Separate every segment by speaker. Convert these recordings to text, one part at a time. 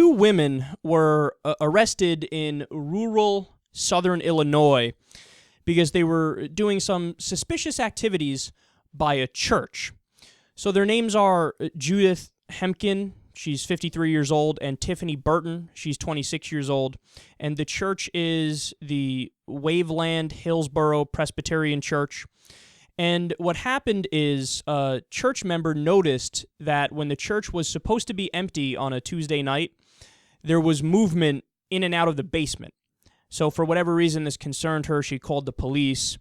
Speaker 1: two women were arrested in rural southern Illinois because they were doing some suspicious activities by a church. So their names are Judith Hemken, she's 53 years old, and Tiffany Burton, she's 26 years old. And the church is the Waveland Hillsboro Presbyterian Church. And what happened is a church member noticed that when the church was supposed to be empty on a Tuesday night, there was movement in and out of the basement. So for whatever reason this concerned her, she called the police.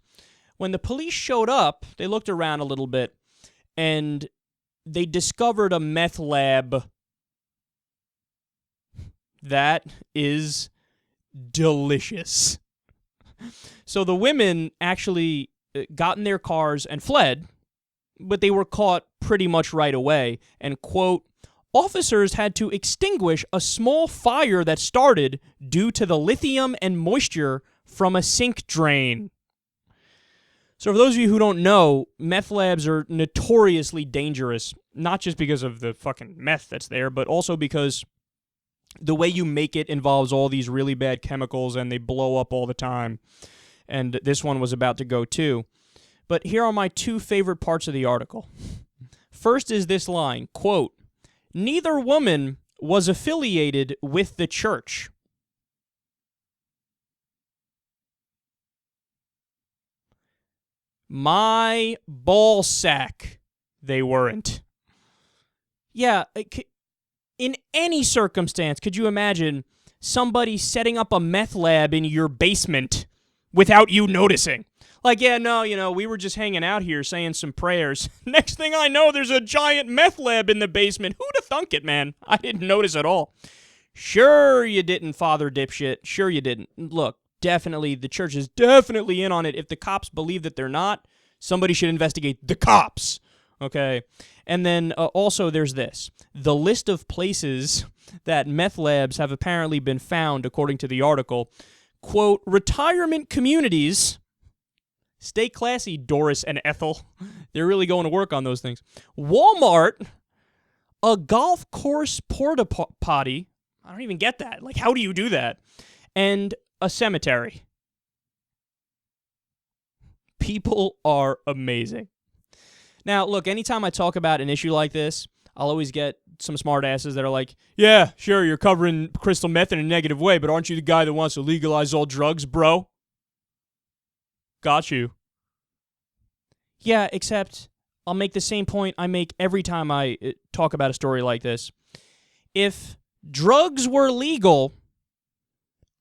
Speaker 1: When the police showed up, they looked around a little bit, and they discovered a meth lab that is delicious. So the women actually got in their cars and fled, but they were caught pretty much right away. And, quote, officers had to extinguish a small fire that started due to the lithium and moisture from a sink drain. So for those of you who don't know, meth labs are notoriously dangerous, not just because of the fucking meth that's there, but also because the way you make it involves all these really bad chemicals and they blow up all the time. And this one was about to go too. But here are my two favorite parts of the article. First is this line, quote, neither woman was affiliated with the church. My ballsack, they weren't. Yeah, in any circumstance, could you imagine somebody setting up a meth lab in your basement without you noticing? Like, yeah, no, we were just hanging out here saying some prayers. Next thing I know, there's a giant meth lab in the basement. Who'd have thunk it, man? I didn't notice at all. Sure you didn't, Father Dipshit. Sure you didn't. Look, definitely, the church is definitely in on it. If the cops believe that they're not, somebody should investigate the cops. Okay? And then also there's this. The list of places that meth labs have apparently been found, according to the article, quote, retirement communities. Stay classy, Doris and Ethel. They're really going to work on those things. Walmart, a golf course porta potty. I don't even get that. Like, how do you do that? And a cemetery. People are amazing. Now, look, anytime I talk about an issue like this, I'll always get some smartasses that are like, yeah, sure, you're covering crystal meth in a negative way, but aren't you the guy that wants to legalize all drugs, bro? Got you. Yeah, except I'll make the same point I make every time I talk about a story like this. If drugs were legal,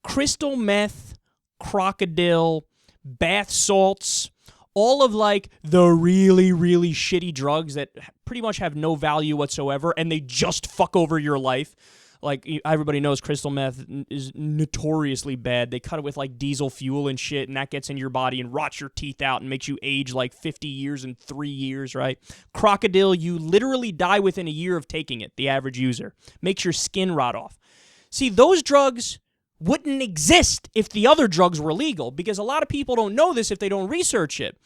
Speaker 1: crystal meth, crocodile, bath salts, all of like the really, really shitty drugs that pretty much have no value whatsoever and they just fuck over your life. Like, everybody knows crystal meth is notoriously bad. They cut it with, like, diesel fuel and shit, and that gets in your body and rots your teeth out and makes you age, like, 50 years in 3 years, right? Crocodile, you literally die within a year of taking it, the average user. Makes your skin rot off. See, those drugs wouldn't exist if the other drugs were legal, because a lot of people don't know this if they don't research it.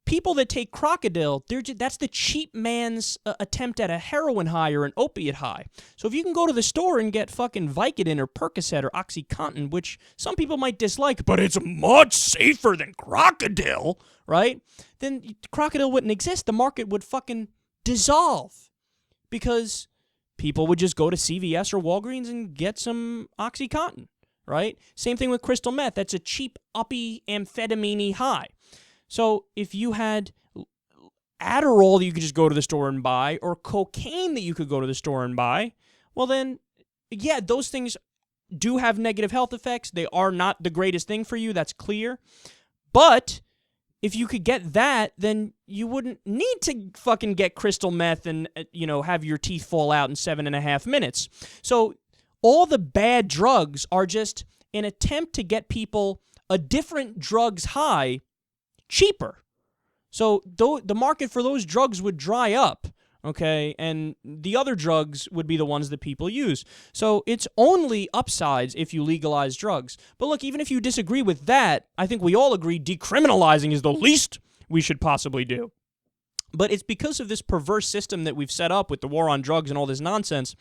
Speaker 1: People that take crocodile, that's the cheap man's attempt at a heroin high or an opiate high. So if you can go to the store and get fucking Vicodin or Percocet or OxyContin, which some people might dislike, but it's much safer than crocodile, right? Then crocodile wouldn't exist. The market would fucking dissolve because people would just go to CVS or Walgreens and get some OxyContin, right? Same thing with crystal meth. That's a cheap, uppy, amphetamine high. So if you had Adderall that you could just go to the store and buy, or cocaine that you could go to the store and buy, well then, yeah, those things do have negative health effects. They are not the greatest thing for you, that's clear. But if you could get that, then you wouldn't need to fucking get crystal meth and, have your teeth fall out in 7.5 minutes. So all the bad drugs are just an attempt to get people a different drug's high cheaper. So the market for those drugs would dry up, okay? And the other drugs would be the ones that people use. So it's only upsides if you legalize drugs. But look, even if you disagree with that, I think we all agree decriminalizing is the least we should possibly do. But it's because of this perverse system that we've set up with the war on drugs and all this nonsense.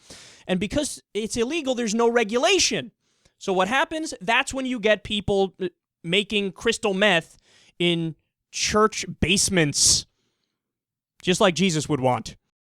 Speaker 1: And because it's illegal, there's no regulation. So what happens? That's when you get people making crystal meth in church basements, just like Jesus would want.